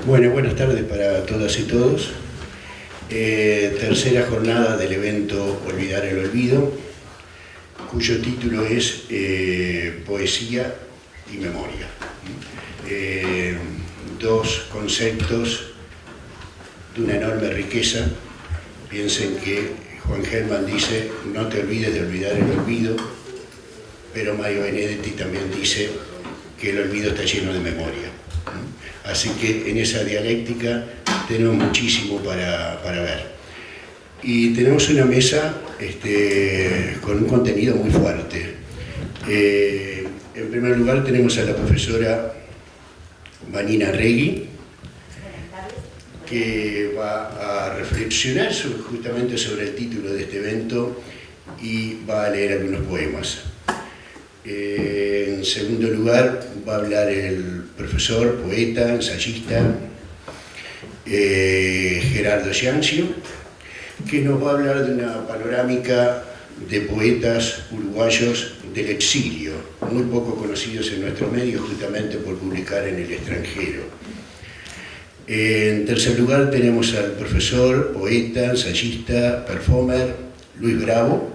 Bueno, buenas tardes para todas y todos. Tercera jornada del evento Olvidar el Olvido, cuyo título es Poesía y Memoria. Dos conceptos de una enorme riqueza. Piensen que Juan Gelman dice: no te olvides de olvidar el olvido, pero Mario Benedetti también dice que el olvido está lleno de memoria. Así que en esa dialéctica tenemos muchísimo para ver. Y tenemos una mesa con un contenido muy fuerte. En primer lugar tenemos a la profesora Vanina Regui, que va a reflexionar justamente sobre el título de este evento y va a leer algunos poemas. En segundo lugar va a hablar el profesor, poeta, ensayista Gerardo Giancio, que nos va a hablar de una panorámica de poetas uruguayos del exilio, muy poco conocidos en nuestro medio justamente por publicar en el extranjero. En tercer lugar tenemos al profesor, poeta, ensayista, performer Luis Bravo,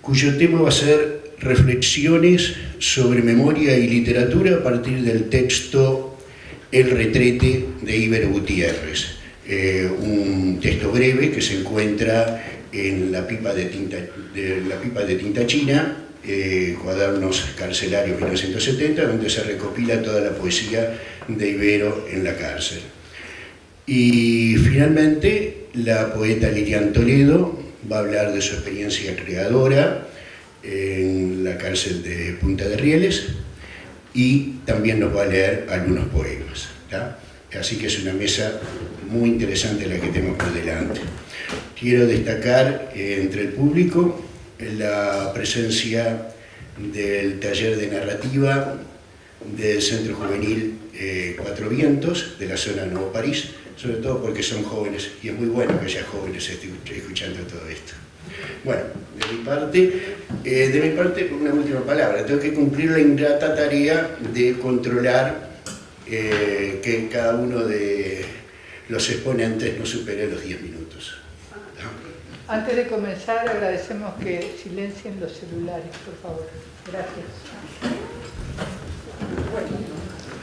cuyo tema va a ser reflexiones sobre memoria y literatura a partir del texto El retrete de Ibero Gutiérrez, un texto breve que se encuentra en la pipa de tinta china, Cuadernos Carcelarios 1970, donde se recopila toda la poesía de Ibero en la cárcel. Y finalmente la poeta Lilian Toledo va a hablar de su experiencia creadora en la cárcel de Punta de Rieles y también nos va a leer algunos poemas, ¿tá? Así que es una mesa muy interesante la que tenemos por delante. Quiero destacar entre el público la presencia del taller de narrativa del Centro Juvenil Cuatro Vientos, de la zona Nuevo París, sobre todo porque son jóvenes y es muy bueno que haya jóvenes escuchando todo esto. Bueno, de mi parte, una última palabra. Tengo que cumplir la ingrata tarea de controlar que cada uno de los exponentes no supere los 10 minutos. ¿No? Antes de comenzar, agradecemos que silencien los celulares, por favor. Gracias.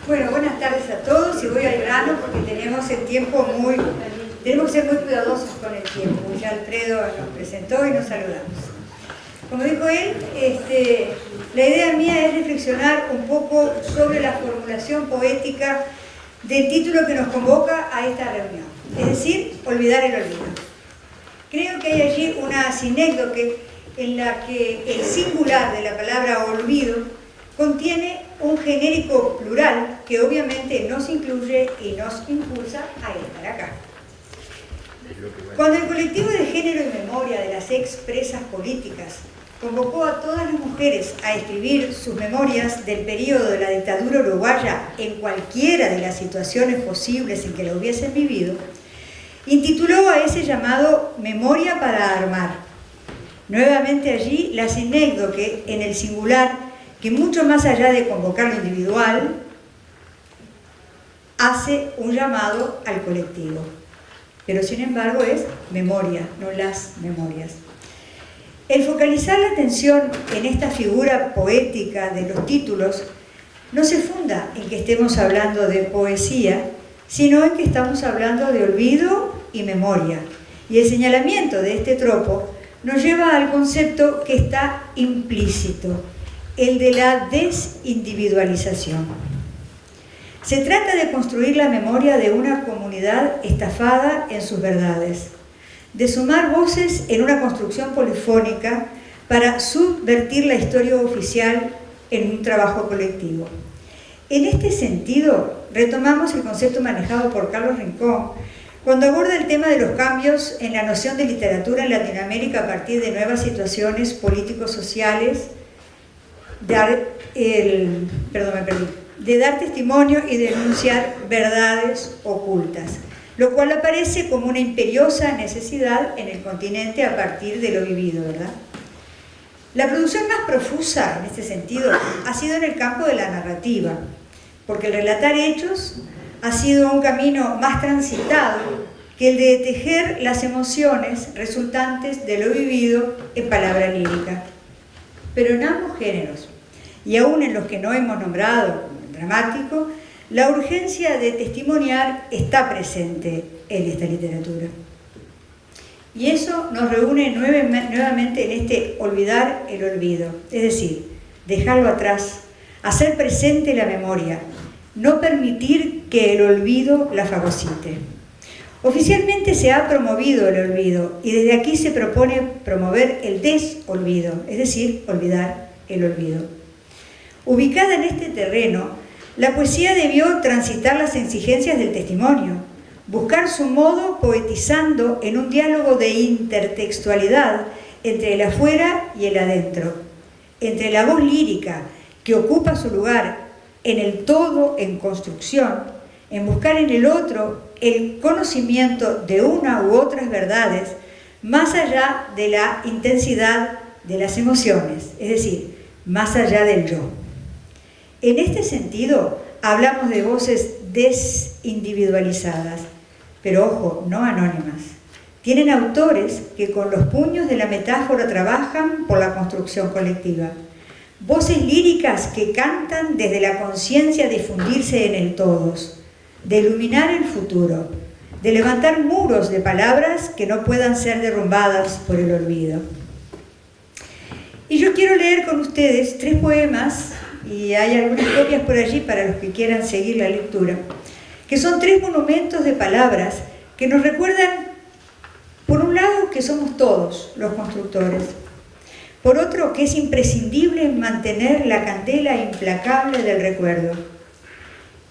Bueno, buenas tardes a todos y voy al grano porque tenemos el tiempo tenemos que ser muy cuidadosos con el tiempo. Ya Alfredo nos presentó y nos saludamos. Como dijo él, la idea mía es reflexionar un poco sobre la formulación poética del título que nos convoca a esta reunión, es decir, olvidar el olvido. Creo que hay allí una sinécdoque en la que el singular de la palabra olvido contiene un genérico plural que obviamente nos incluye y nos impulsa a estar acá. Cuando el colectivo de género y memoria de las expresas políticas convocó a todas las mujeres a escribir sus memorias del periodo de la dictadura uruguaya en cualquiera de las situaciones posibles en que la hubiesen vivido, intituló a ese llamado Memoria para Armar. Nuevamente allí la sinécdoque en el singular, que mucho más allá de convocar lo individual, hace un llamado al colectivo. Pero sin embargo es memoria, no las memorias. El focalizar la atención en esta figura poética de los títulos no se funda en que estemos hablando de poesía, sino en que estamos hablando de olvido y memoria. Y el señalamiento de este tropo nos lleva al concepto que está implícito, el de la desindividualización. Se trata de construir la memoria de una comunidad estafada en sus verdades, de sumar voces en una construcción polifónica para subvertir la historia oficial en un trabajo colectivo. En este sentido, retomamos el concepto manejado por Carlos Rincón cuando aborda el tema de los cambios en la noción de literatura en Latinoamérica a partir de nuevas situaciones político-sociales, de dar testimonio y denunciar verdades ocultas, lo cual aparece como una imperiosa necesidad en el continente a partir de lo vivido, ¿verdad? La producción más profusa en este sentido ha sido en el campo de la narrativa, porque el relatar hechos ha sido un camino más transitado que el de tejer las emociones resultantes de lo vivido en palabra lírica. Pero en ambos géneros, y aún en los que no hemos nombrado como dramático, la urgencia de testimoniar está presente en esta literatura. Y eso nos reúne nuevamente en este olvidar el olvido, es decir, dejarlo atrás, hacer presente la memoria, no permitir que el olvido la fagocite. Oficialmente se ha promovido el olvido y desde aquí se propone promover el desolvido, es decir, olvidar el olvido. Ubicada en este terreno, la poesía debió transitar las exigencias del testimonio, buscar su modo poetizando en un diálogo de intertextualidad entre el afuera y el adentro, entre la voz lírica que ocupa su lugar en el todo en construcción, en buscar en el otro el conocimiento de una u otras verdades más allá de la intensidad de las emociones, es decir, más allá del yo. En este sentido, hablamos de voces desindividualizadas, pero ojo, no anónimas. Tienen autores que con los puños de la metáfora trabajan por la construcción colectiva. Voces líricas que cantan desde la conciencia de fundirse en el todos, de iluminar el futuro, de levantar muros de palabras que no puedan ser derrumbadas por el olvido. Y yo quiero leer con ustedes 3 poemas, y hay algunas copias por allí para los que quieran seguir la lectura, que son 3 monumentos de palabras que nos recuerdan, por un lado, que somos todos los constructores, por otro, que es imprescindible mantener la candela implacable del recuerdo,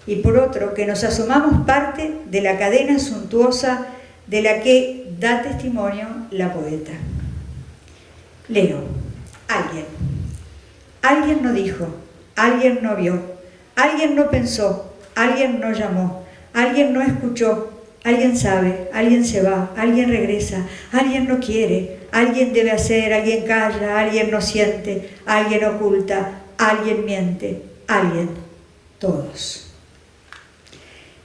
y por otro, que nos asumamos parte de la cadena suntuosa de la que da testimonio la poeta. Leo. Alguien no dijo, alguien no vio, alguien no pensó, alguien no llamó, alguien no escuchó, alguien sabe, alguien se va, alguien regresa, alguien no quiere, alguien debe hacer, alguien calla, alguien no siente, alguien oculta, alguien miente, alguien, todos.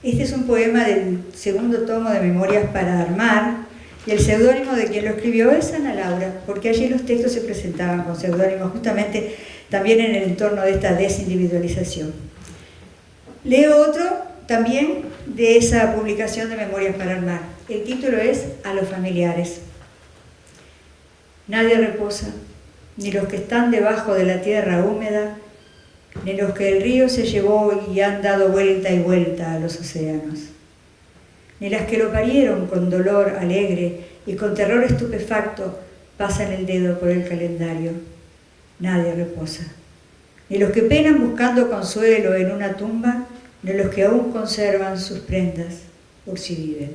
Este es un poema del 2.º tomo de Memorias para Armar, y el seudónimo de quien lo escribió es Ana Laura, porque allí los textos se presentaban con seudónimos, justamente también en el entorno de esta desindividualización. Leo otro también de esa publicación de Memorias para Armar. El título es A los familiares. Nadie reposa, ni los que están debajo de la tierra húmeda, ni los que el río se llevó y han dado vuelta y vuelta a los océanos, ni las que lo parieron con dolor alegre y con terror estupefacto pasan el dedo por el calendario. Nadie reposa, ni los que penan buscando consuelo en una tumba, ni los que aún conservan sus prendas por si viven.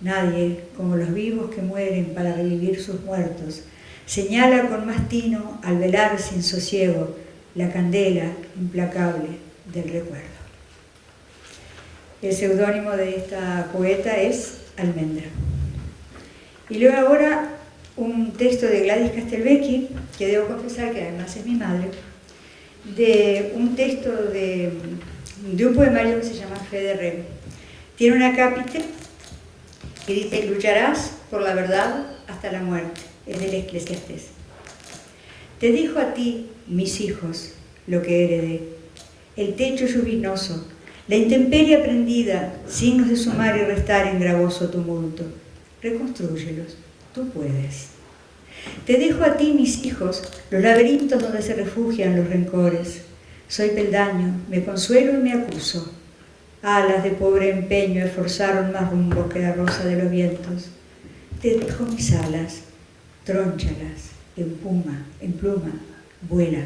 Nadie, como los vivos que mueren para revivir sus muertos, señala con más tino al velar sin sosiego la candela implacable del recuerdo. El seudónimo de esta poeta es Almendra. Y luego ahora un texto de Gladys Castelvecchi, que debo confesar que además es mi madre, de un texto de un poemario que se llama Fe de Rem. Tiene una cápite que dice: lucharás por la verdad hasta la muerte. Es del Eclesiastés. Te dijo a ti, mis hijos, lo que heredé: el techo lluvinoso, la intemperie aprendida, signos de sumar y restar en gravoso tumulto. Reconstrúyelos, tú puedes. Te dejo a ti, mis hijos, los laberintos donde se refugian los rencores. Soy peldaño, me consuelo y me acuso. Alas de pobre empeño esforzaron más rumbo que la rosa de los vientos. Te dejo mis alas, trónchalas, en pluma, vuela.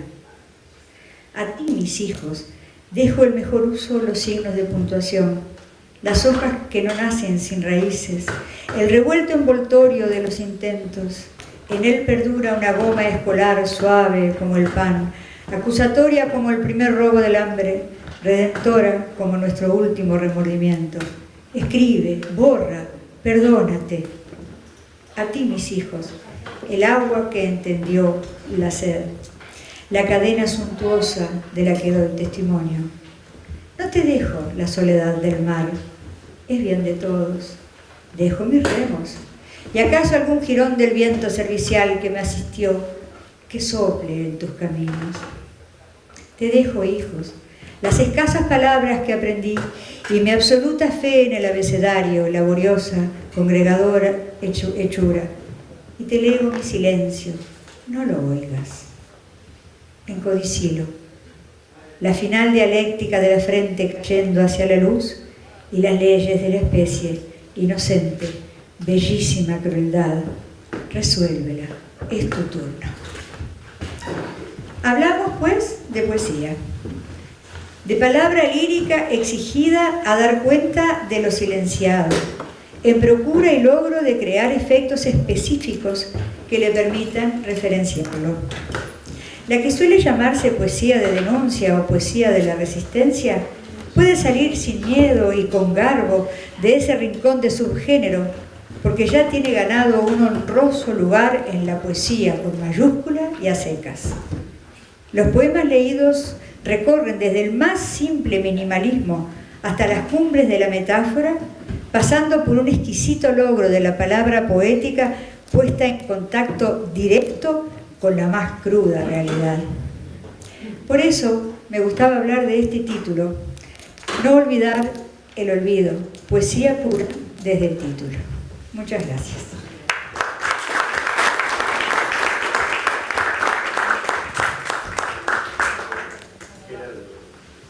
A ti, mis hijos, dejo el mejor uso los signos de puntuación, las hojas que no nacen sin raíces, el revuelto envoltorio de los intentos. En él perdura una goma escolar suave como el pan, acusatoria como el primer robo del hambre, redentora como nuestro último remordimiento. Escribe, borra, perdónate. A ti, mis hijos, el agua que entendió la sed, la cadena suntuosa de la que doy testimonio. No te dejo la soledad del mar, es bien de todos. Dejo mis remos, y acaso algún jirón del viento servicial que me asistió, que sople en tus caminos. Te dejo, hijos, las escasas palabras que aprendí y mi absoluta fe en el abecedario, laboriosa, congregadora hechura. Y te leo mi silencio, no lo oigas. En codicilo, la final dialéctica de la frente cayendo hacia la luz y las leyes de la especie, inocente, bellísima crueldad, resuélvela, es tu turno. Hablamos, pues, de poesía, de palabra lírica exigida a dar cuenta de lo silenciado, en procura y logro de crear efectos específicos que le permitan referenciarlo. La que suele llamarse poesía de denuncia o poesía de la resistencia puede salir sin miedo y con garbo de ese rincón de subgénero, porque ya tiene ganado un honroso lugar en la poesía con mayúscula y a secas. Los poemas leídos recorren desde el más simple minimalismo hasta las cumbres de la metáfora, pasando por un exquisito logro de la palabra poética puesta en contacto directo con la más cruda realidad. Por eso me gustaba hablar de este título, no olvidar el olvido, poesía pura desde el título. Muchas gracias.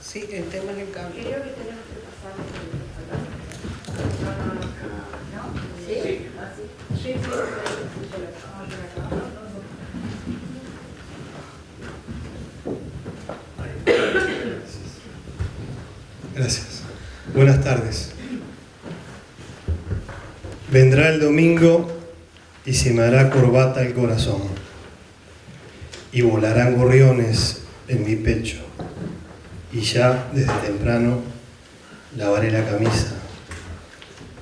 Sí, el tema en el cable. Creo que tenemos que pasar. Gracias. Buenas tardes. Vendrá el domingo y se me hará corbata el corazón y volarán gorriones en mi pecho y ya desde temprano lavaré la camisa,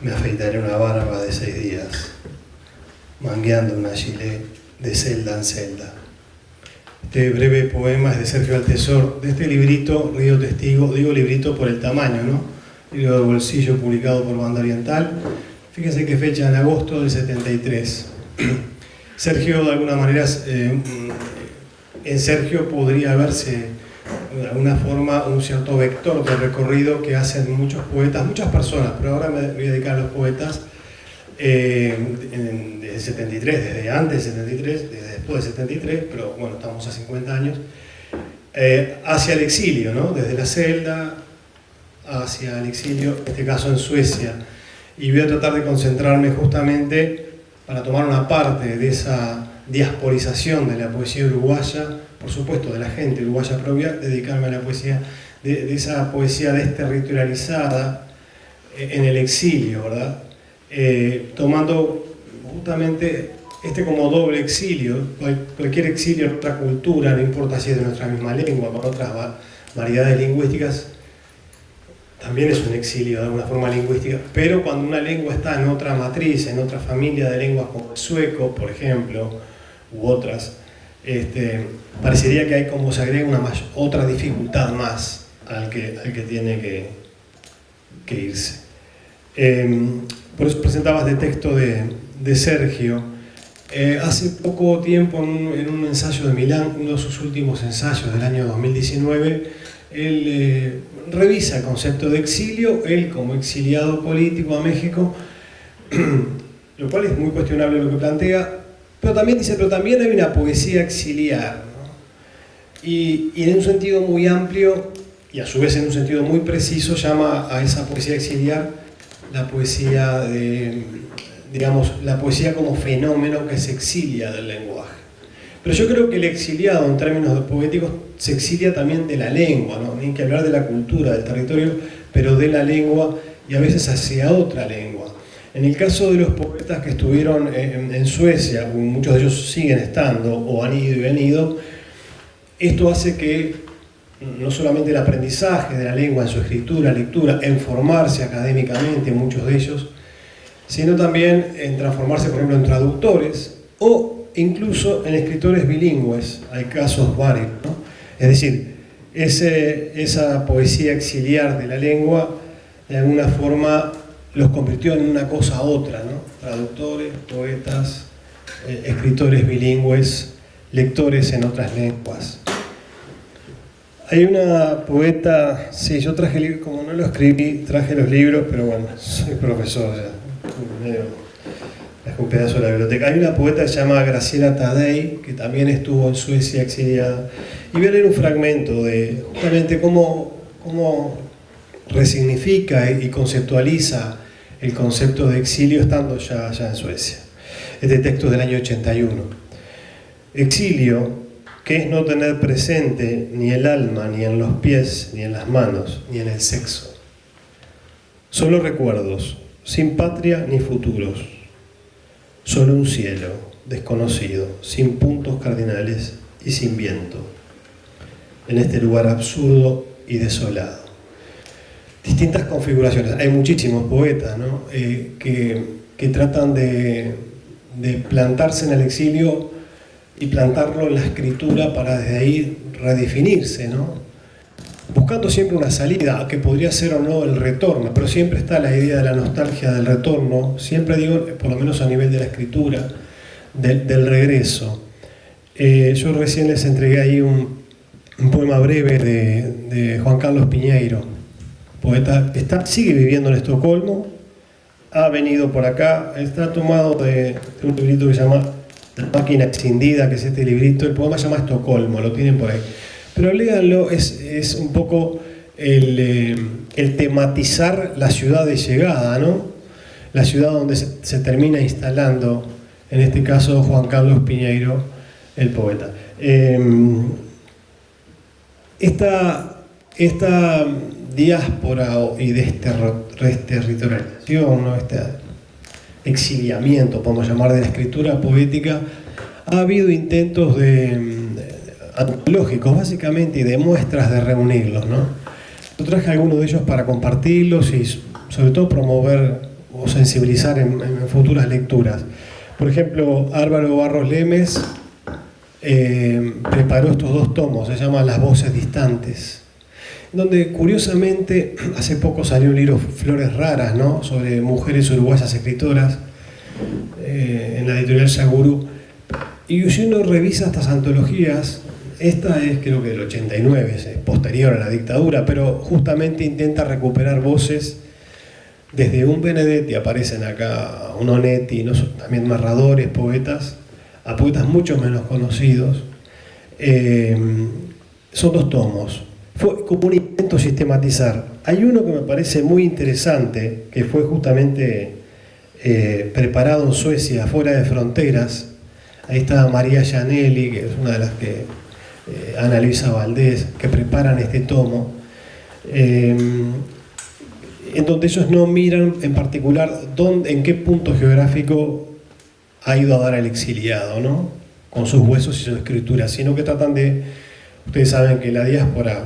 me afeitaré una barba de 6 días, mangueando una gilet de celda en celda. Este breve poema es de Sergio Altesor, de este librito, Río Testigo, digo librito por el tamaño, ¿no? Libro de bolsillo publicado por Banda Oriental. Fíjense qué fecha, en agosto del 73. Sergio, de alguna manera, en Sergio podría verse de alguna forma un cierto vector de recorrido que hacen muchos poetas, muchas personas, pero ahora me voy a dedicar a los poetas desde el 73, desde antes del 73, desde después del 73, pero bueno, estamos a 50 años, hacia el exilio, ¿no? Desde la celda hacia el exilio, en este caso en Suecia. Y voy a tratar de concentrarme justamente para tomar una parte de esa diasporización de la poesía uruguaya, por supuesto de la gente uruguaya propia, dedicarme a la poesía, de esa poesía desterritorializada en el exilio, ¿verdad? Tomando justamente este como doble exilio, cualquier exilio en otra cultura, no importa si es de nuestra misma lengua, con otras variedades lingüísticas, también es un exilio de alguna forma lingüística, pero cuando una lengua está en otra matriz, en otra familia de lenguas como el sueco, por ejemplo, u otras, parecería que hay como se agrega otra dificultad más al que tiene que irse. Por eso presentaba este texto de Sergio. Hace poco tiempo, en un ensayo de Milán, uno de sus últimos ensayos del año 2019, él revisa el concepto de exilio, él como exiliado político a México, lo cual es muy cuestionable lo que plantea, pero también dice, pero también hay una poesía exiliar, ¿no? Y en un sentido muy amplio, y a su vez en un sentido muy preciso, llama a esa poesía exiliar la poesía digamos, la poesía como fenómeno que se exilia del lenguaje. Pero yo creo que el exiliado, en términos poéticos, se exilia también de la lengua, ¿no? Ni que hablar de la cultura, del territorio, pero de la lengua y a veces hacia otra lengua. En el caso de los poetas que estuvieron en Suecia, muchos de ellos siguen estando o han ido y venido, esto hace que no solamente el aprendizaje de la lengua en su escritura, lectura, en formarse académicamente, muchos de ellos, sino también en transformarse, por ejemplo, en traductores o incluso en escritores bilingües. Hay casos varios, ¿no? Es decir, esa poesía exiliar de la lengua, de alguna forma los convirtió en una cosa a otra, ¿no? Traductores, poetas, escritores bilingües, lectores en otras lenguas. Hay una poeta, sí, yo traje, como no lo escribí, traje los libros, pero bueno, soy profesor ya, es un pedazo de la biblioteca. Hay una poeta que se llama Graciela Tadei, que también estuvo en Suecia exiliada, y voy a leer un fragmento de justamente cómo resignifica y conceptualiza el concepto de exilio estando ya en Suecia. Este texto es del año 81. Exilio, que es no tener presente ni el alma, ni en los pies, ni en las manos, ni en el sexo. Solo recuerdos, sin patria ni futuros. Solo un cielo desconocido, sin puntos cardinales y sin viento. En este lugar absurdo y desolado. Distintas configuraciones. Hay muchísimos poetas, ¿no? que tratan de plantarse en el exilio y plantarlo en la escritura para desde ahí redefinirse, ¿no? Buscando siempre una salida, que podría ser o no el retorno, pero siempre está la idea de la nostalgia del retorno, siempre digo, por lo menos a nivel de la escritura, del regreso. Yo recién les entregué ahí un poema breve de Juan Carlos Piñeiro, poeta que sigue viviendo en Estocolmo, ha venido por acá, está tomado de un librito que se llama La máquina extendida, que es este librito, el poema se llama Estocolmo, lo tienen por ahí. Pero léanlo, es un poco el tematizar la ciudad de llegada, ¿no? La ciudad donde se termina instalando, en este caso Juan Carlos Piñeiro, el poeta. Esta diáspora y desterritorialización, ¿no? Este exiliamiento, podemos llamar, de la escritura poética, ha habido intentos antológicos, básicamente, y de muestras de reunirlos, ¿no? Yo traje algunos de ellos para compartirlos y sobre todo promover o sensibilizar en futuras lecturas. Por ejemplo, Álvaro Barros Lemes preparó estos dos tomos, se llaman Las voces distantes, donde curiosamente hace poco salió un libro, Flores raras, ¿no? Sobre mujeres uruguayas escritoras, en la editorial Saguru. Y si uno revisa estas antologías, esta es creo que del 89, es posterior a la dictadura, pero justamente intenta recuperar voces. Desde un Benedetti aparecen acá, un Onetti, ¿no? También narradores, poetas, a poetas mucho menos conocidos. Son dos tomos. Fue como un intento sistematizar. Hay uno que me parece muy interesante, que fue justamente preparado en Suecia, fuera de fronteras. Ahí está María Gianelli, que es una de las que Ana Luisa Valdés, que preparan este tomo, en donde ellos no miran en particular en qué punto geográfico ha ido a dar el exiliado, ¿no? Con sus huesos y su escritura, sino que tratan de... Ustedes saben que la diáspora,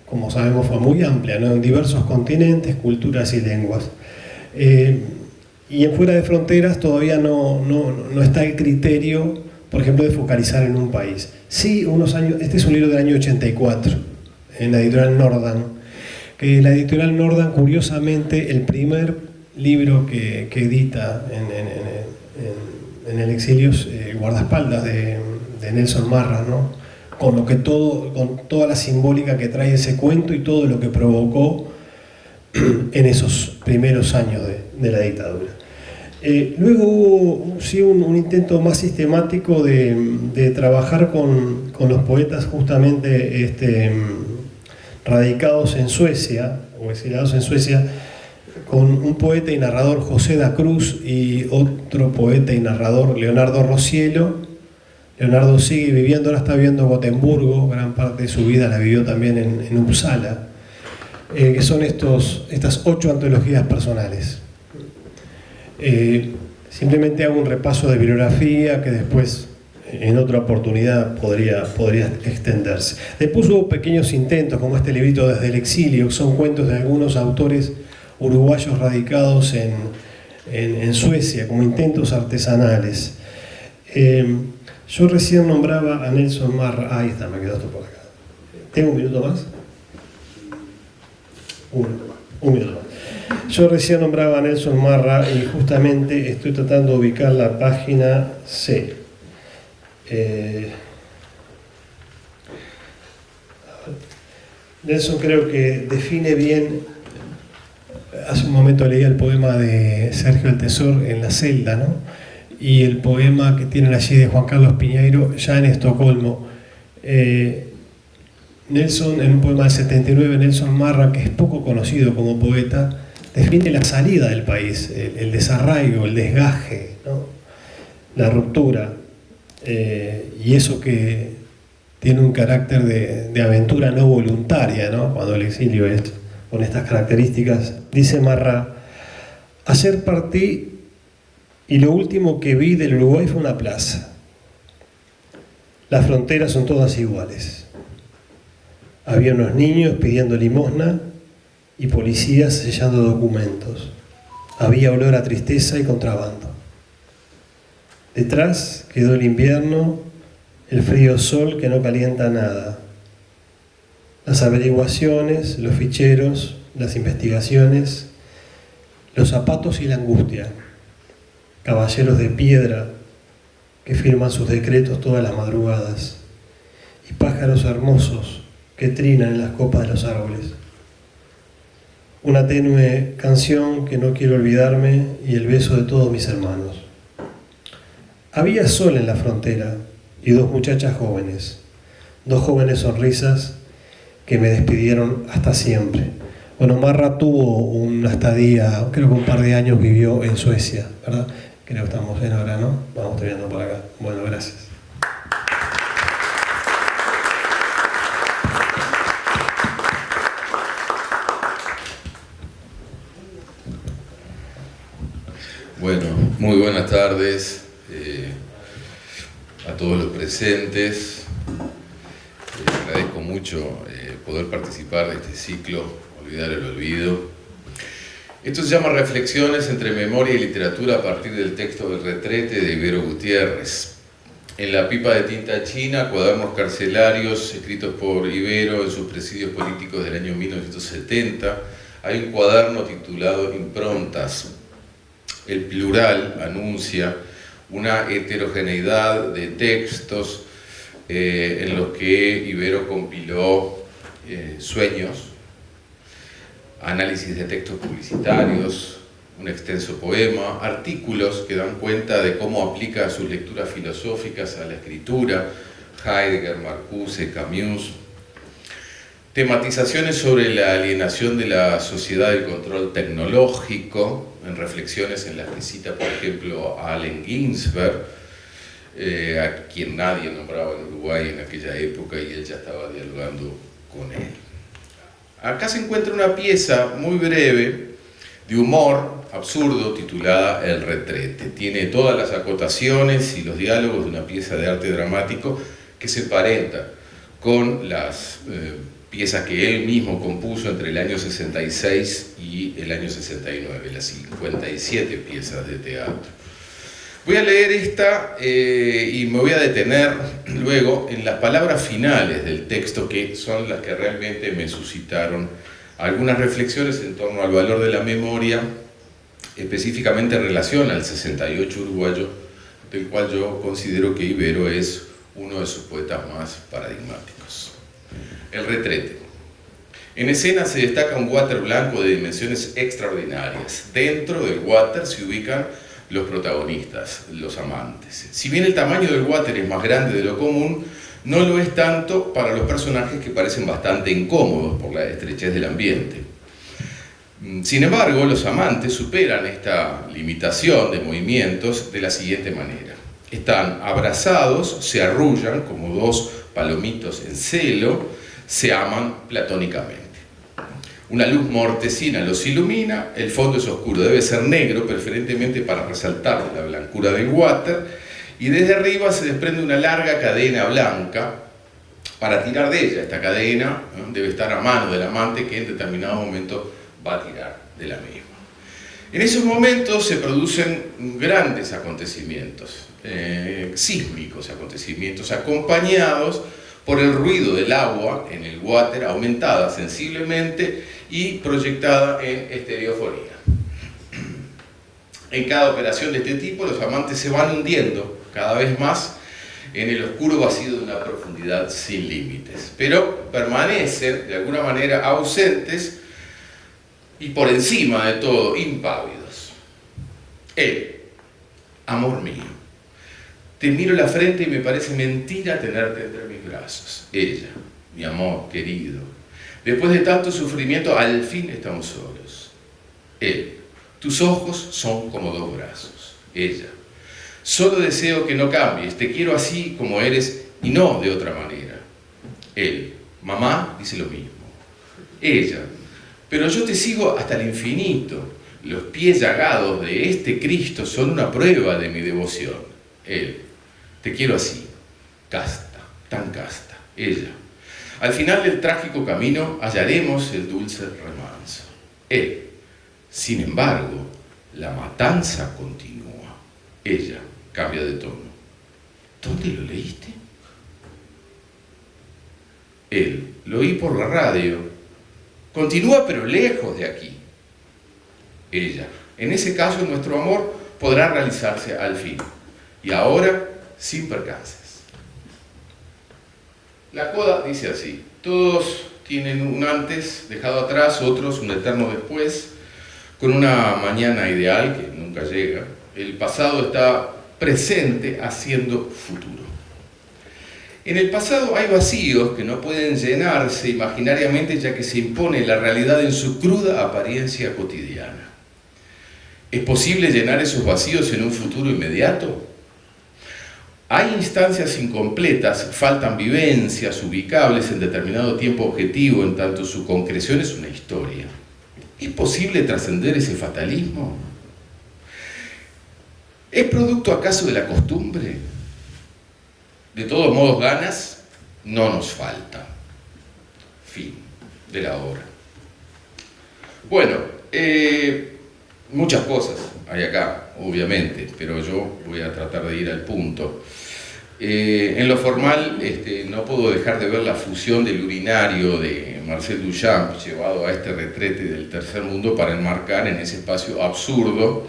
como sabemos, fue muy amplia, ¿no? En diversos continentes, culturas y lenguas. Y en fuera de fronteras todavía no está el criterio, por ejemplo, de focalizar en un país. Sí, unos años, este es un libro del año 84, en la editorial Nordan, que la editorial Nordan, curiosamente, el primer libro que edita en el exilio es Guardaespaldas de Nelson Marra, ¿no? Con toda la simbólica que trae ese cuento y todo lo que provocó en esos primeros años de la dictadura. Luego hubo sí, un intento más sistemático de trabajar con los poetas justamente radicados en Suecia, o exiliados en Suecia, con un poeta y narrador, José da Cruz, y otro poeta y narrador, Leonardo Rocielo. Leonardo sigue viviendo, ahora está viviendo en Gotemburgo, gran parte de su vida la vivió también en Uppsala, que son estas 8 antologías personales. Simplemente hago un repaso de bibliografía que después en otra oportunidad podría extenderse. Después hubo pequeños intentos como este librito Desde el exilio, que son cuentos de algunos autores uruguayos radicados en Suecia, como intentos artesanales. Yo recién nombraba a Nelson Marra, ahí está, me quedó esto por acá, ¿Tengo un minuto más? Un minuto más. Yo recién nombraba a Nelson Marra y justamente estoy tratando de ubicar la página C. Nelson creo que define bien, hace un momento leía el poema de Sergio Altesor en La celda, ¿no? Y el poema que tienen allí de Juan Carlos Piñeiro, ya en Estocolmo. Nelson, en un poema del 79, Nelson Marra, que es poco conocido como poeta, define la salida del país, el desarraigo, el desgaje, ¿no? La ruptura, y eso que tiene un carácter de aventura no voluntaria, ¿no? Cuando el exilio es con estas características. Dice Marra: ayer partí y lo último que vi del Uruguay fue una plaza. Las fronteras son todas iguales. Había unos niños pidiendo limosna y policías sellando documentos. Había olor a tristeza y contrabando. Detrás quedó el invierno, el frío sol que no calienta nada. Las averiguaciones, los ficheros, las investigaciones, los zapatos y la angustia. Caballeros de piedra que firman sus decretos todas las madrugadas. Y pájaros hermosos que trinan en las copas de los árboles. Una tenue canción que no quiero olvidarme y el beso de todos mis hermanos. Había sol en la frontera y dos muchachas jóvenes, dos jóvenes sonrisas que me despidieron hasta siempre. Bueno, Marra tuvo una estadía, creo que un par de años vivió en Suecia, ¿verdad? Creo que estamos bien ahora, ¿no? Vamos terminando por acá. Bueno, gracias. Bueno, muy buenas tardes a todos los presentes. Agradezco mucho poder participar de este ciclo, Olvidar el Olvido. Esto se llama Reflexiones entre Memoria y Literatura a partir del texto del Retrete de Ibero Gutiérrez. En la pipa de tinta china, cuadernos carcelarios escritos por Ibero en sus presidios políticos del año 1970, hay un cuaderno titulado Improntas. El plural anuncia una heterogeneidad de textos en los que Ibero compiló sueños, análisis de textos publicitarios, un extenso poema, artículos que dan cuenta de cómo aplica sus lecturas filosóficas a la escritura, Heidegger, Marcuse, Camus, tematizaciones sobre la alienación de la sociedad del control tecnológico, en reflexiones en las que cita, por ejemplo, a Allen Ginsberg, a quien nadie nombraba en Uruguay en aquella época y él ya estaba dialogando con él. Acá se encuentra una pieza muy breve de humor absurdo titulada El Retrete. Tiene todas las acotaciones y los diálogos de una pieza de arte dramático que se emparenta con las piezas que él mismo compuso entre el año 66 y el año 69, las 57 piezas de teatro. Voy a leer esta y me voy a detener luego en las palabras finales del texto, que son las que realmente me suscitaron algunas reflexiones en torno al valor de la memoria, específicamente en relación al 68 uruguayo, del cual yo considero que Ibero es uno de sus poetas más paradigmáticos. El Retrete. En escena se destaca un water blanco de dimensiones extraordinarias. Dentro del water se ubican los protagonistas, los amantes. Si bien el tamaño del water es más grande de lo común, no lo es tanto para los personajes que parecen bastante incómodos por la estrechez del ambiente. Sin embargo, los amantes superan esta limitación de movimientos de la siguiente manera. Están abrazados, se arrullan como dos palomitos en celo, se aman platónicamente. Una luz mortecina los ilumina, el fondo es oscuro, debe ser negro, preferentemente para resaltar la blancura del water, y desde arriba se desprende una larga cadena blanca para tirar de ella. Esta cadena debe estar a mano del amante, que en determinado momento va a tirar de la misma. En esos momentos se producen grandes acontecimientos, sísmicos acontecimientos, acompañados por el ruido del agua en el water, aumentada sensiblemente y proyectada en estereofonía. En cada operación de este tipo, los amantes se van hundiendo cada vez más en el oscuro vacío de una profundidad sin límites, pero permanecen de alguna manera ausentes y por encima de todo impávidos. Él: amor mío, te miro la frente y me parece mentira tenerte entre mis brazos. Ella: mi amor querido, después de tanto sufrimiento al fin estamos solos. Él: tus ojos son como dos brazos. Ella: solo deseo que no cambies, te quiero así como eres y no de otra manera. Él: mamá dice lo mismo. Ella: pero yo te sigo hasta el infinito. Los pies llagados de este Cristo son una prueba de mi devoción. Él: te quiero así, casta, tan casta. Ella: al final del trágico camino hallaremos el dulce remanso. Él: sin embargo, la matanza continúa. Ella cambia de tono. ¿Dónde lo leíste? Él: lo oí por la radio. Continúa pero lejos de aquí. Ella: en ese caso nuestro amor podrá realizarse al fin. Y ahora, sin percances. La coda dice así: todos tienen un antes dejado atrás, otros un eterno después, con una mañana ideal que nunca llega. El pasado está presente haciendo futuro. En el pasado hay vacíos que no pueden llenarse imaginariamente, ya que se impone la realidad en su cruda apariencia cotidiana. ¿Es posible llenar esos vacíos en un futuro inmediato? Hay instancias incompletas, faltan vivencias ubicables en determinado tiempo objetivo, en tanto su concreción es una historia. ¿Es posible trascender ese fatalismo? ¿Es producto acaso de la costumbre? De todos modos, ganas no nos faltan. Fin de la obra. Bueno, muchas cosas hay acá, obviamente, pero yo voy a tratar de ir al punto. En lo formal, no puedo dejar de ver la fusión del urinario de Marcel Duchamp, llevado a este retrete del tercer mundo para enmarcar en ese espacio absurdo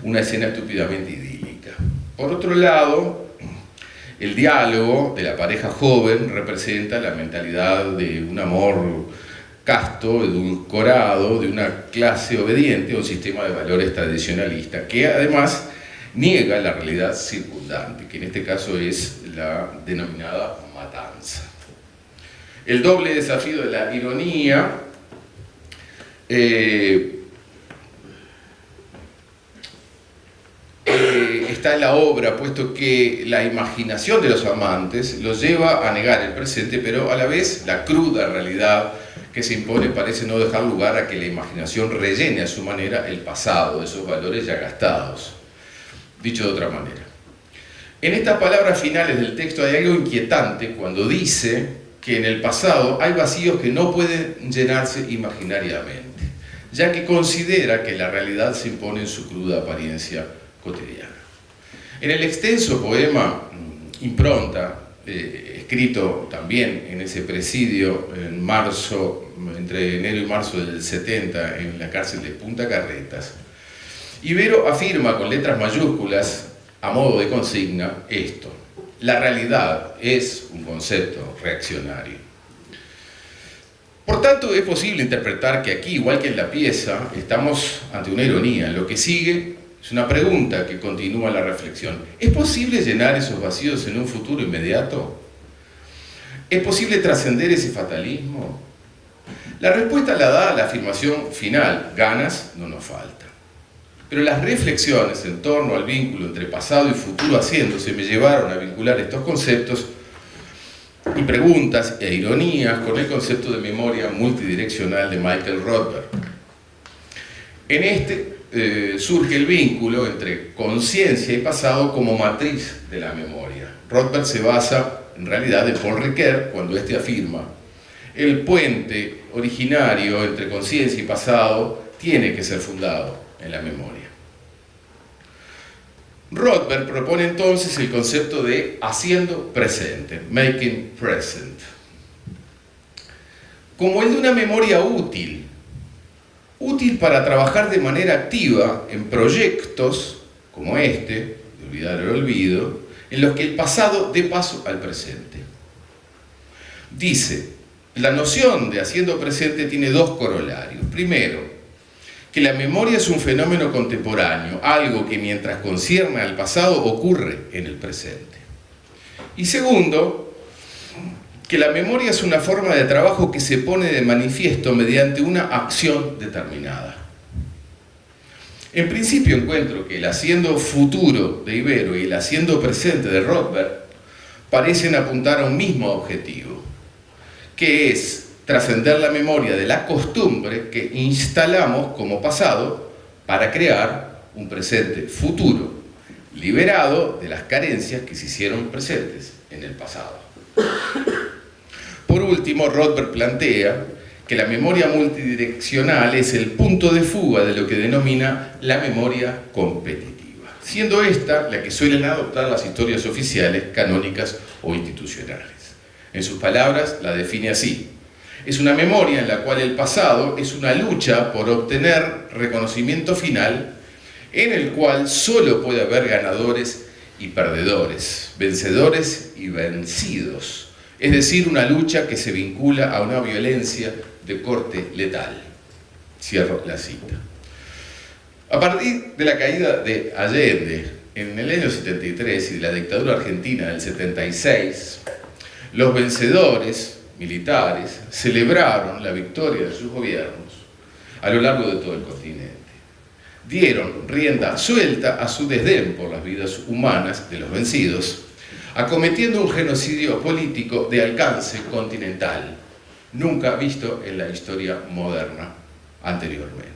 una escena estúpidamente idílica. Por otro lado, el diálogo de la pareja joven representa la mentalidad de un amor casto, edulcorado, de una clase obediente a un sistema de valores tradicionalista, que además niega la realidad circundante, que en este caso es la denominada matanza. El doble desafío de la ironía está en la obra, puesto que la imaginación de los amantes los lleva a negar el presente, pero a la vez la cruda realidad que se impone parece no dejar lugar a que la imaginación rellene a su manera el pasado de esos valores ya gastados. Dicho de otra manera, en estas palabras finales del texto hay algo inquietante cuando dice que en el pasado hay vacíos que no pueden llenarse imaginariamente, ya que considera que la realidad se impone en su cruda apariencia cotidiana. En el extenso poema Impronta, escrito también en ese presidio en marzo, entre enero y marzo del 70, en la cárcel de Punta Carretas, Ibero afirma con letras mayúsculas, a modo de consigna, esto: la realidad es un concepto reaccionario. Por tanto, es posible interpretar que aquí, igual que en la pieza, estamos ante una ironía. Lo que sigue es una pregunta que continúa la reflexión. ¿Es posible llenar esos vacíos en un futuro inmediato? ¿Es posible trascender ese fatalismo? La respuesta la da la afirmación final: ganas no nos faltan. Pero las reflexiones en torno al vínculo entre pasado y futuro haciéndose me llevaron a vincular estos conceptos y preguntas e ironías con el concepto de memoria multidireccional de Michael Rothbard. En este surge el vínculo entre conciencia y pasado como matriz de la memoria. Rothbard se basa en realidad en Paul Ricoeur cuando éste afirma: el puente originario entre conciencia y pasado tiene que ser fundado en la memoria. Rothbard propone entonces el concepto de haciendo presente, making present, como el de una memoria útil para trabajar de manera activa en proyectos como este, de olvidar el olvido, en los que el pasado dé paso al presente. Dice, la noción de haciendo presente tiene dos corolarios. Primero, que la memoria es un fenómeno contemporáneo, algo que mientras concierne al pasado ocurre en el presente. Y segundo, que la memoria es una forma de trabajo que se pone de manifiesto mediante una acción determinada. En principio encuentro que el haciendo futuro de Ibero y el haciendo presente de Rothbard parecen apuntar a un mismo objetivo, que es trascender la memoria de la costumbre que instalamos como pasado para crear un presente futuro, liberado de las carencias que se hicieron presentes en el pasado. Por último, Rothbard plantea que la memoria multidireccional es el punto de fuga de lo que denomina la memoria competitiva, siendo esta la que suelen adoptar las historias oficiales, canónicas o institucionales. En sus palabras, la define así: es una memoria en la cual el pasado es una lucha por obtener reconocimiento final, en el cual solo puede haber ganadores y perdedores, vencedores y vencidos. Es decir, una lucha que se vincula a una violencia de corte letal. Cierro la cita. A partir de la caída de Allende en el año 73 y de la dictadura argentina del 76, los vencedores militares celebraron la victoria de sus gobiernos a lo largo de todo el continente. Dieron rienda suelta a su desdén por las vidas humanas de los vencidos, acometiendo un genocidio político de alcance continental, nunca visto en la historia moderna anteriormente.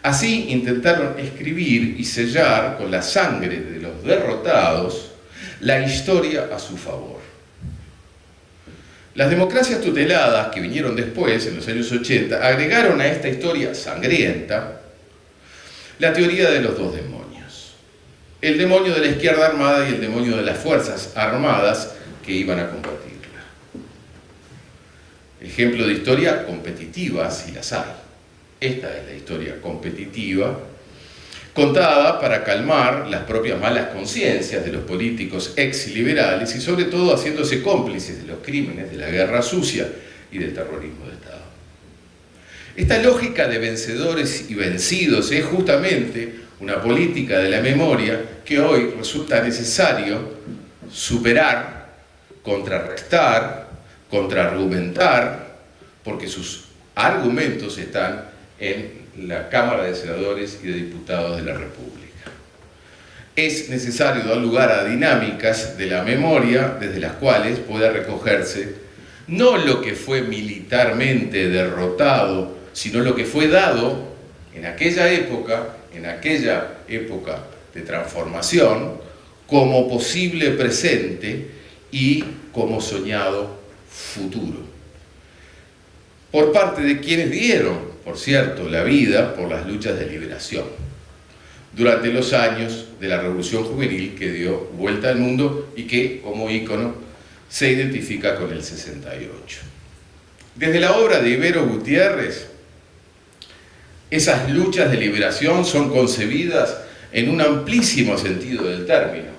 Así intentaron escribir y sellar con la sangre de los derrotados la historia a su favor. Las democracias tuteladas que vinieron después, en los años 80, agregaron a esta historia sangrienta la teoría de los dos demonios. El demonio de la izquierda armada y el demonio de las fuerzas armadas que iban a combatirla. Ejemplo de historia competitiva, si las hay. Esta es la historia competitiva, contada para calmar las propias malas conciencias de los políticos exliberales y sobre todo haciéndose cómplices de los crímenes de la guerra sucia y del terrorismo de Estado. Esta lógica de vencedores y vencidos es justamente una política de la memoria que hoy resulta necesario superar, contrarrestar, contraargumentar, porque sus argumentos están en la Cámara de Senadores y de Diputados de la República. Es necesario dar lugar a dinámicas de la memoria desde las cuales pueda recogerse no lo que fue militarmente derrotado, sino lo que fue dado en aquella época de transformación, como posible presente y como soñado futuro. Por parte de quienes dieron, por cierto, la vida por las luchas de liberación, durante los años de la Revolución Juvenil que dio vuelta al mundo y que, como ícono, se identifica con el 68. Desde la obra de Ibero Gutiérrez, esas luchas de liberación son concebidas en un amplísimo sentido del término,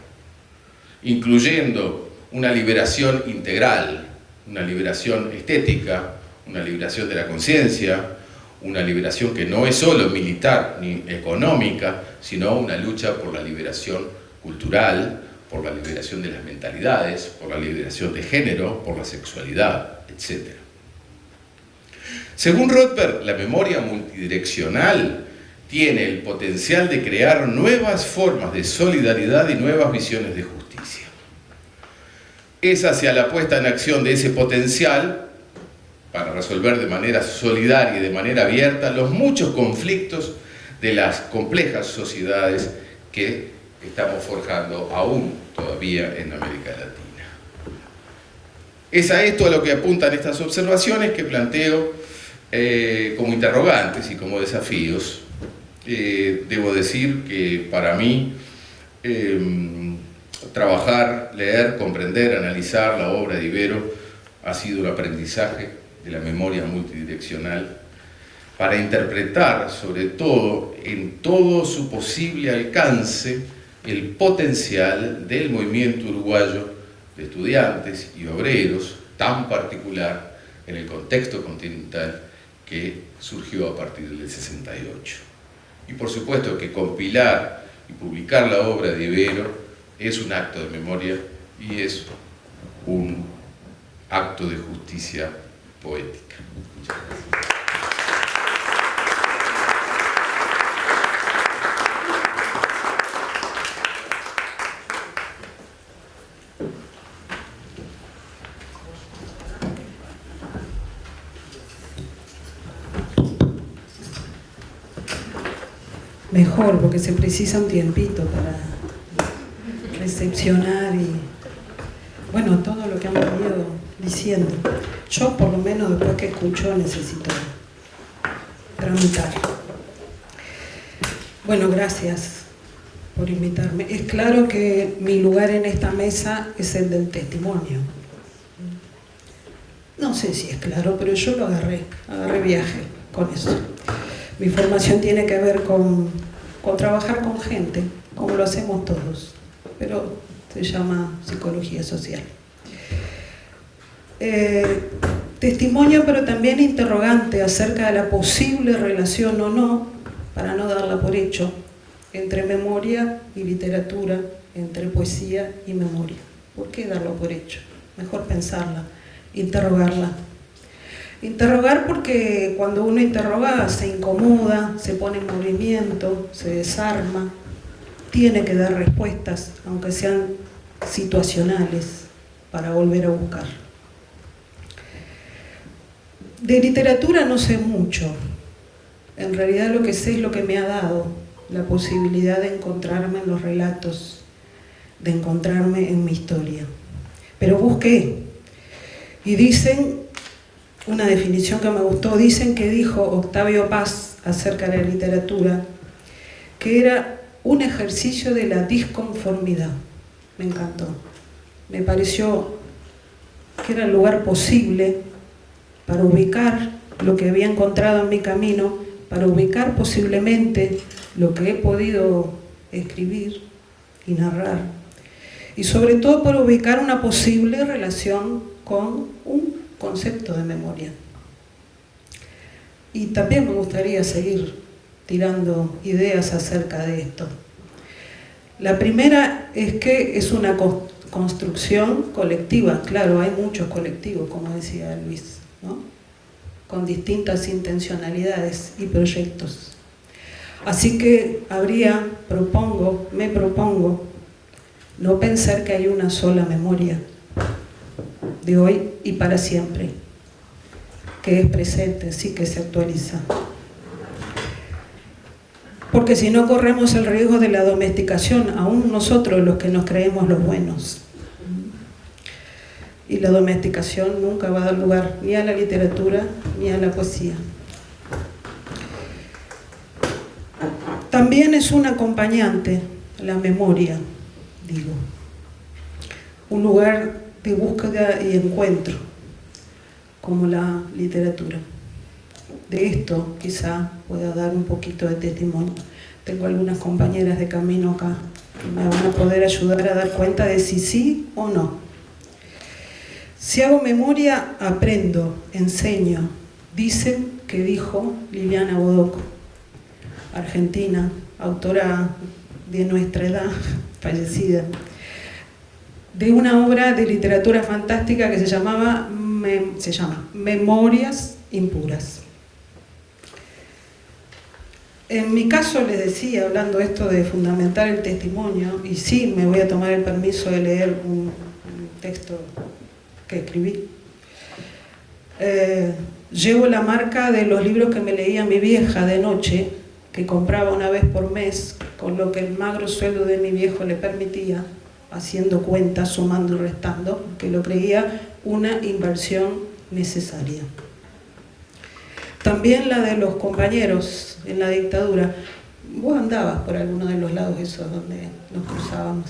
incluyendo una liberación integral, una liberación estética, una liberación de la conciencia, una liberación que no es solo militar ni económica, sino una lucha por la liberación cultural, por la liberación de las mentalidades, por la liberación de género, por la sexualidad, etc. Según Rothbard, la memoria multidireccional tiene el potencial de crear nuevas formas de solidaridad y nuevas visiones de justicia. Es hacia la puesta en acción de ese potencial para resolver de manera solidaria y de manera abierta los muchos conflictos de las complejas sociedades que estamos forjando aún todavía en América Latina. Es a esto a lo que apuntan estas observaciones que planteo como interrogantes y como desafíos. Debo decir que para mí trabajar, leer, comprender, analizar la obra de Ibero ha sido un aprendizaje de la memoria multidireccional para interpretar, sobre todo, en todo su posible alcance, el potencial del movimiento uruguayo de estudiantes y obreros, tan particular en el contexto continental que surgió a partir del 68. Y por supuesto que compilar y publicar la obra de Ibero es un acto de memoria y es un acto de justicia poética. Muchas gracias. Mejor, porque se precisa un tiempito para recepcionar y, bueno, todo lo que han venido diciendo. Yo, por lo menos, después que escucho, necesito tramitar. Bueno, gracias por invitarme. Es claro que mi lugar en esta mesa es el del testimonio. No sé si es claro, pero yo lo agarré viaje con eso. Mi formación tiene que ver con trabajar con gente, como lo hacemos todos, pero se llama psicología social. Testimonio, pero también interrogante acerca de la posible relación o no, para no darla por hecho, entre memoria y literatura, entre poesía y memoria. ¿Por qué darlo por hecho? Mejor pensarla, interrogarla. Interrogar porque cuando uno interroga se incomoda, se pone en movimiento, se desarma, tiene que dar respuestas, aunque sean situacionales, para volver a buscar. De literatura no sé mucho. En realidad lo que sé es lo que me ha dado la posibilidad de encontrarme en los relatos, de encontrarme en mi historia. Pero busqué, y dicen, una definición que me gustó, dicen que dijo Octavio Paz acerca de la literatura, que era un ejercicio de la disconformidad. Me encantó. Me pareció que era el lugar posible para ubicar lo que había encontrado en mi camino, para ubicar posiblemente lo que he podido escribir y narrar, y sobre todo para ubicar una posible relación con un concepto de memoria. Y también me gustaría seguir tirando ideas acerca de esto. La primera es que es una construcción colectiva. Claro, hay muchos colectivos, como decía Luis, ¿no? Con distintas intencionalidades y proyectos. Así que me propongo no pensar que hay una sola memoria de hoy y para siempre, que es presente, sí, que se actualiza. Porque si no corremos el riesgo de la domesticación, aún nosotros los que nos creemos los buenos. Y la domesticación nunca va a dar lugar ni a la literatura ni a la poesía. También es un acompañante, la memoria, digo. Un lugar de búsqueda y encuentro, como la literatura. De esto quizá pueda dar un poquito de testimonio. Tengo algunas compañeras de camino acá que me van a poder ayudar a dar cuenta de si sí o no. Si hago memoria, aprendo, enseño. Dicen que dijo Liliana Bodoc, argentina, autora de nuestra edad, fallecida, de una obra de literatura fantástica que se llama Memorias Impuras. En mi caso, les decía, hablando esto de fundamentar el testimonio, y sí me voy a tomar el permiso de leer un texto que escribí. Llevo la marca de los libros que me leía mi vieja de noche, que compraba una vez por mes, con lo que el magro sueldo de mi viejo le permitía, haciendo cuentas, sumando y restando, que lo creía una inversión necesaria. También la de los compañeros en la dictadura, Vos andabas por alguno de los lados esos donde nos cruzábamos,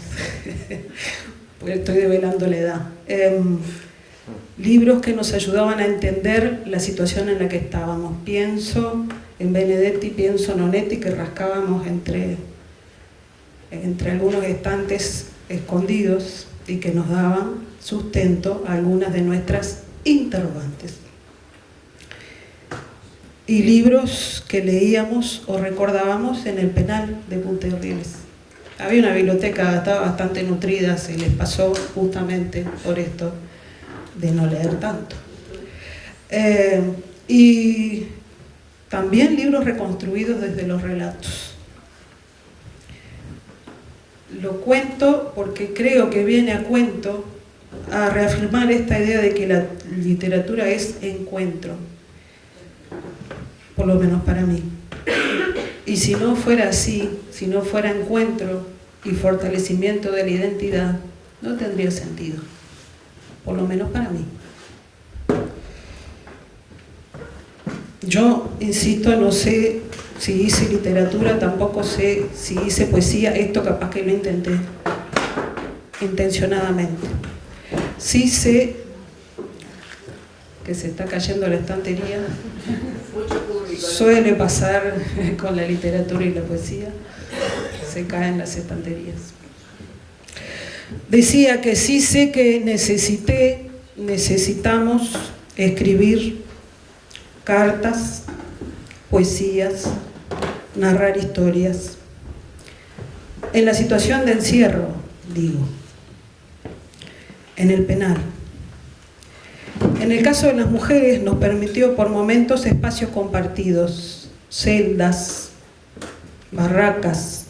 porque estoy develando la edad. Libros que nos ayudaban a entender la situación en la que estábamos. Pienso en Benedetti, pienso en Onetti, que rascábamos entre algunos estantes escondidos y que nos daban sustento a algunas de nuestras interrogantes. Y libros que leíamos o recordábamos en el penal de Punta de Rieles. Había una biblioteca, estaba bastante nutrida, se les pasó justamente por esto de no leer tanto. Y también libros reconstruidos desde los relatos. Lo cuento porque creo que viene a cuento a reafirmar esta idea de que la literatura es encuentro, por lo menos para mí. Y si no fuera así, si no fuera encuentro y fortalecimiento de la identidad, no tendría sentido, por lo menos para mí. Yo, insisto, no sé si hice literatura, tampoco sé si hice poesía, esto capaz que lo intenté intencionadamente. Sí sé que se está cayendo la estantería, suele pasar con la literatura y la poesía, se caen las estanterías. Decía que sí sé que necesitamos escribir cartas, poesías, narrar historias. En la situación de encierro, digo, en el penal. En el caso de las mujeres nos permitió por momentos espacios compartidos, celdas, barracas.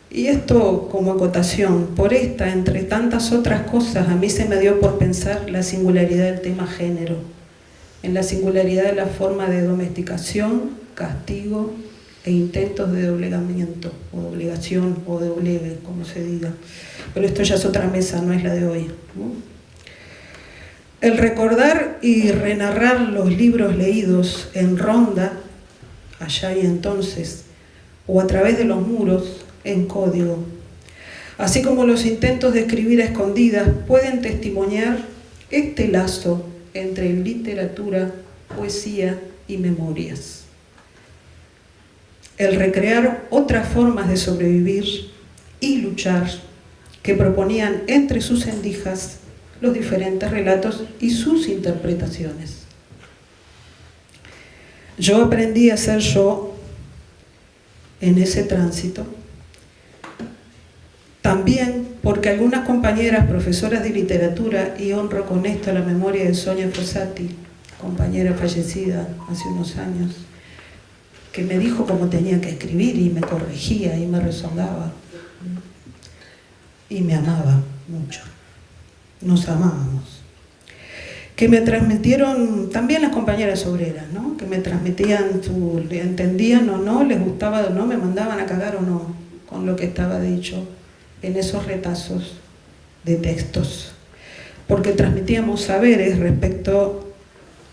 Y esto como acotación, por esta, entre tantas otras cosas, a mí se me dio por pensar la singularidad del tema género, en la singularidad de la forma de domesticación, castigo e intentos de doblegamiento, o doblegación, o doblegue, como se diga. Pero esto ya es otra mesa, no es la de hoy, ¿no? El recordar y renarrar los libros leídos en ronda, allá y entonces, o a través de los muros, en código, así como los intentos de escribir a escondidas, pueden testimoniar este lazo entre literatura, poesía y memorias. El recrear otras formas de sobrevivir y luchar que proponían entre sus endijas los diferentes relatos y sus interpretaciones. Yo aprendí a ser yo en ese tránsito, también porque algunas compañeras profesoras de literatura, y honro con esto la memoria de Sonia Fossati, compañera fallecida hace unos años, que me dijo cómo tenía que escribir y me corregía y me rezongaba y me amaba mucho. Nos amábamos. Que me transmitieron, también las compañeras obreras, ¿no? Que me transmitían, entendían o no, les gustaba o no, me mandaban a cagar o no con lo que estaba dicho en esos retazos de textos, porque transmitíamos saberes respecto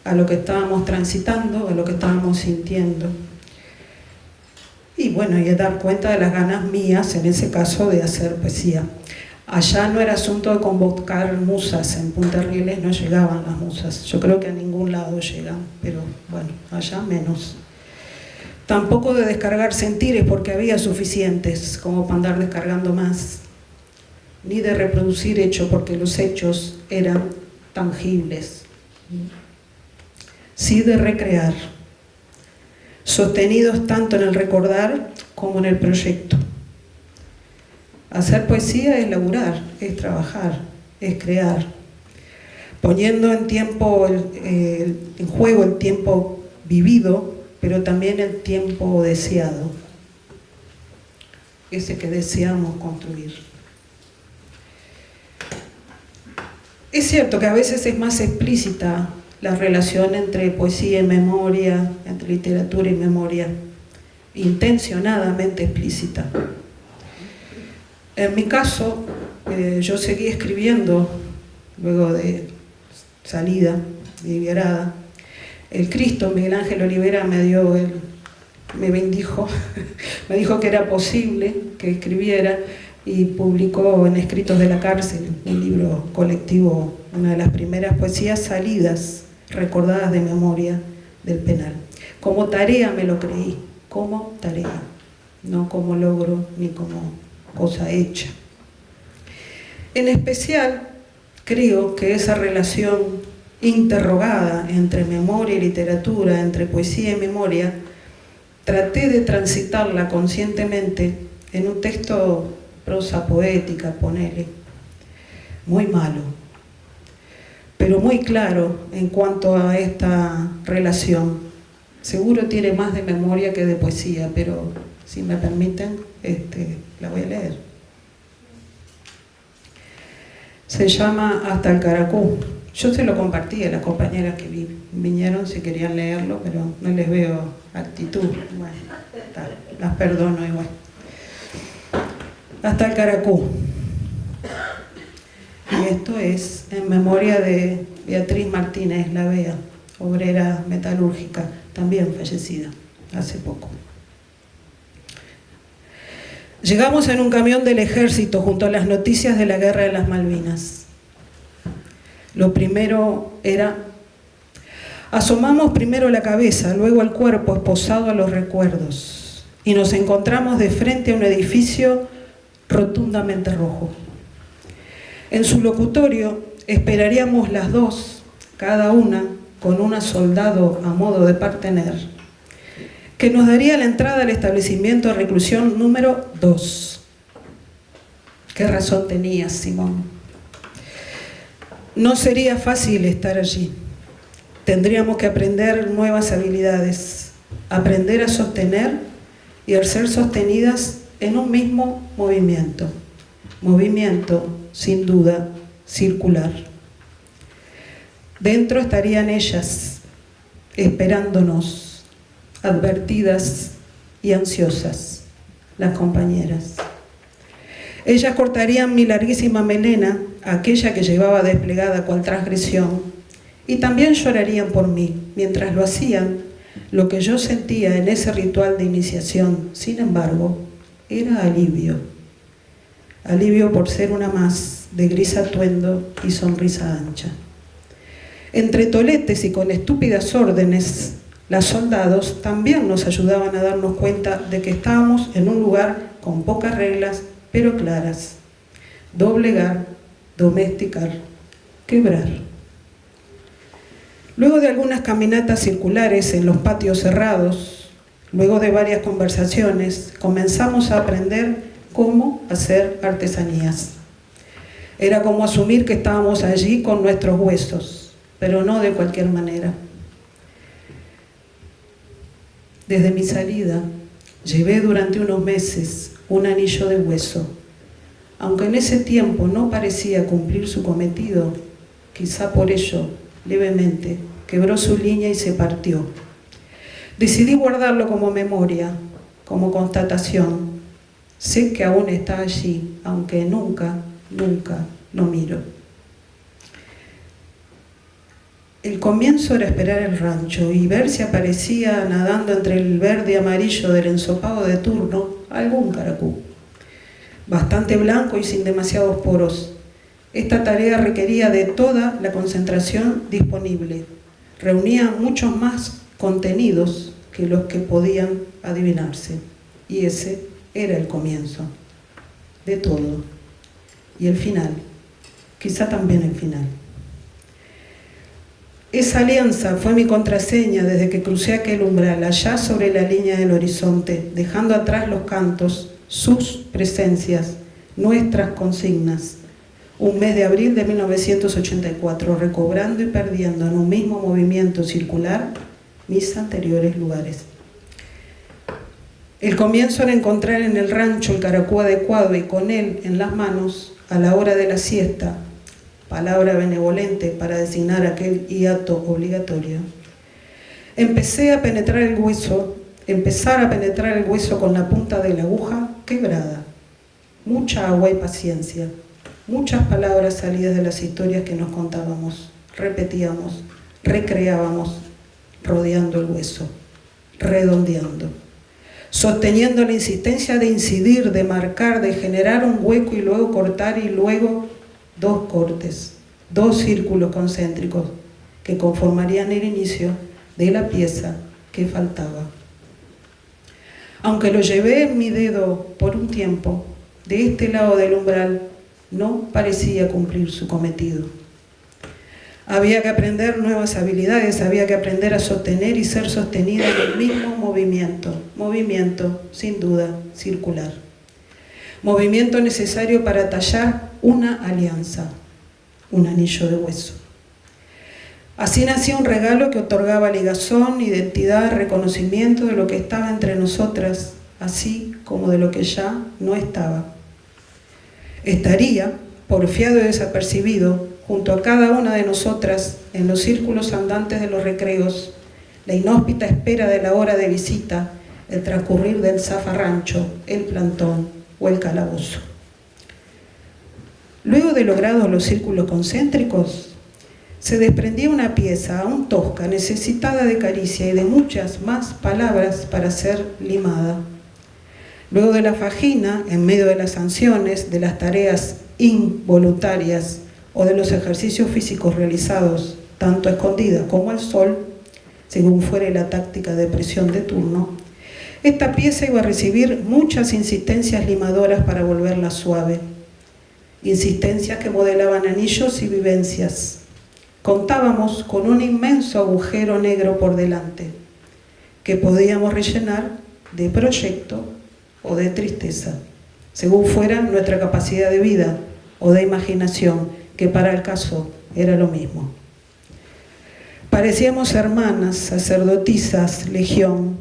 a lo que estábamos transitando, a lo que estábamos sintiendo. Y bueno, y a dar cuenta de las ganas mías, en ese caso, de hacer poesía. Allá no era asunto de convocar musas, en Punta Rieles no llegaban las musas, yo creo que a ningún lado llegan, pero bueno, allá menos. Tampoco de descargar sentires, porque había suficientes como para andar descargando más, ni de reproducir hechos, porque los hechos eran tangibles. Sí de recrear, sostenidos tanto en el recordar como en el proyecto. Hacer poesía es laburar, es trabajar, es crear, poniendo en juego el tiempo vivido, pero también el tiempo deseado, ese que deseamos construir. Es cierto que a veces es más explícita la relación entre poesía y memoria, entre literatura y memoria, intencionadamente explícita. En mi caso, yo seguí escribiendo luego de salida, de liberada. El Cristo, Miguel Ángel Olivera, me dio me bendijo, me dijo que era posible que escribiera y publicó en Escritos de la Cárcel, un libro colectivo, una de las primeras poesías salidas, recordadas de memoria del penal. Como tarea me lo creí, como tarea, no como logro ni como cosa hecha. En especial, creo que esa relación interrogada entre memoria y literatura, entre poesía y memoria, traté de transitarla conscientemente en un texto prosa poética, ponele, muy malo, pero muy claro en cuanto a esta relación. Seguro tiene más de memoria que de poesía, pero si me permiten, la voy a leer. Se llama Hasta el Caracú. Yo se lo compartí a las compañeras que vinieron si querían leerlo, pero no les veo actitud. Bueno, las perdono igual. Hasta el Caracú. Y esto es en memoria de Beatriz Martínez La Bea, obrera metalúrgica, también fallecida hace poco. Llegamos en un camión del ejército junto a las noticias de la guerra de las Malvinas. Lo primero era, asomamos primero la cabeza, luego el cuerpo esposado a los recuerdos, y nos encontramos de frente a un edificio rotundamente rojo. En su locutorio esperaríamos las dos, cada una con una soldado a modo de partener, que nos daría la entrada al establecimiento de reclusión número 2. ¿Qué razón tenías, Simón? No sería fácil estar allí. Tendríamos que aprender nuevas habilidades, aprender a sostener y a ser sostenidas en un mismo movimiento. Movimiento, sin duda, circular. Dentro estarían ellas, esperándonos, advertidas y ansiosas, las compañeras. Ellas cortarían mi larguísima melena, aquella que llevaba desplegada cual transgresión, y también llorarían por mí. Mientras lo hacían, lo que yo sentía en ese ritual de iniciación, sin embargo, era alivio. Alivio por ser una más, de gris atuendo y sonrisa ancha. Entre toletes y con estúpidas órdenes, las soldados también nos ayudaban a darnos cuenta de que estábamos en un lugar con pocas reglas, pero claras. Doblegar, domesticar, quebrar. Luego de algunas caminatas circulares en los patios cerrados, luego de varias conversaciones, comenzamos a aprender cómo hacer artesanías. Era como asumir que estábamos allí con nuestros huesos, pero no de cualquier manera. Desde mi salida, llevé durante unos meses un anillo de hueso. Aunque en ese tiempo no parecía cumplir su cometido, quizá por ello, levemente, quebró su línea y se partió. Decidí guardarlo como memoria, como constatación. Sé que aún está allí, aunque nunca lo miro. El comienzo era esperar el rancho y ver si aparecía nadando entre el verde y amarillo del ensopado de turno algún caracú. Bastante blanco y sin demasiados poros. Esta tarea requería de toda la concentración disponible. Reunía muchos más contenidos que los que podían adivinarse. Y ese era el comienzo de todo. Y el final, quizá también el final. Esa alianza fue mi contraseña desde que crucé aquel umbral, allá sobre la línea del horizonte, dejando atrás los cantos, sus presencias, nuestras consignas. Un mes de abril de 1984, recobrando y perdiendo en un mismo movimiento circular mis anteriores lugares. El comienzo era encontrar en el rancho el caracú adecuado y con él en las manos, a la hora de la siesta, palabra benevolente para designar aquel hiato obligatorio. Empezar a penetrar el hueso con la punta de la aguja quebrada. Mucha agua y paciencia, muchas palabras salidas de las historias que nos contábamos, repetíamos, recreábamos, rodeando el hueso, redondeando. sosteniendo la insistencia de incidir, de marcar, de generar un hueco y luego cortar y luego dos cortes, dos círculos concéntricos que conformarían el inicio de la pieza que faltaba. Aunque lo llevé en mi dedo por un tiempo, de este lado del umbral no parecía cumplir su cometido. Había que aprender nuevas habilidades, había que aprender a sostener y ser sostenido en el mismo movimiento sin duda circular. Movimiento necesario para tallar una alianza, un anillo de hueso. Así nacía un regalo que otorgaba ligazón, identidad, reconocimiento de lo que estaba entre nosotras, así como de lo que ya no estaba. Estaría, porfiado y desapercibido, junto a cada una de nosotras, en los círculos andantes de los recreos, la inhóspita espera de la hora de visita, el transcurrir del zafarrancho, el plantón o el calabozo. Luego de logrados los círculos concéntricos, se desprendía una pieza aún tosca, necesitada de caricia y de muchas más palabras para ser limada. Luego de la fajina, en medio de las sanciones, de las tareas involuntarias o de los ejercicios físicos realizados, tanto a escondidas como al sol, según fuere la táctica de presión de turno, esta pieza iba a recibir muchas insistencias limadoras para volverla suave. Insistencias que modelaban anillos y vivencias. Contábamos con un inmenso agujero negro por delante, que podíamos rellenar de proyecto o de tristeza, según fuera nuestra capacidad de vida o de imaginación, que para el caso era lo mismo. Parecíamos hermanas, sacerdotisas, legión,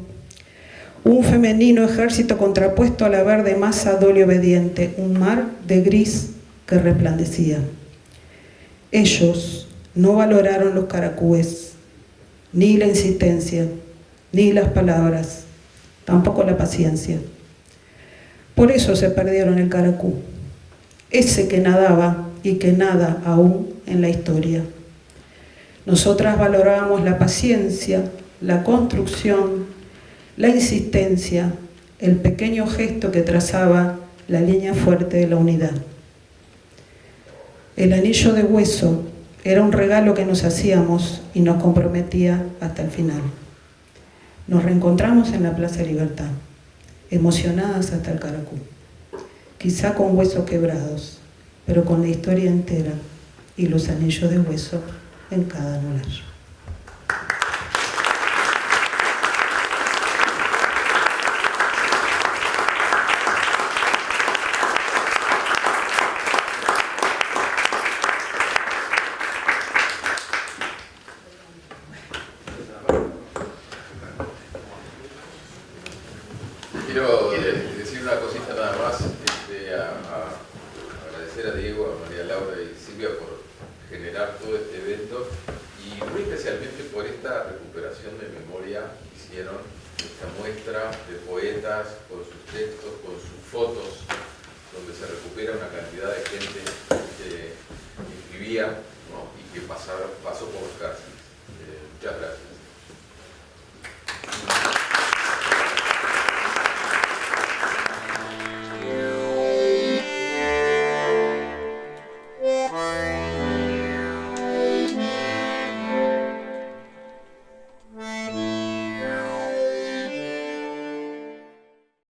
un femenino ejército contrapuesto a la verde masa dócil y obediente, un mar de gris que resplandecía. Ellos no valoraron los caracúes, ni la insistencia, ni las palabras, tampoco la paciencia. Por eso se perdieron el caracú, ese que nadaba y que nada aún en la historia. Nosotras valorábamos la paciencia, la construcción, la insistencia, el pequeño gesto que trazaba la línea fuerte de la unidad. El anillo de hueso era un regalo que nos hacíamos y nos comprometía hasta el final. Nos reencontramos en la Plaza Libertad, emocionadas hasta el caracú, quizá con huesos quebrados, pero con la historia entera y los anillos de hueso en cada anular. Quiero decir una cosita nada más, agradecer a Diego, a María Laura y Silvia por generar todo este evento y muy especialmente por esta recuperación de memoria que hicieron, esta muestra de poetas con sus textos, con sus fotos, donde se recupera una cantidad de gente que escribía, ¿no? Y que pasó por las cárceles. Muchas gracias.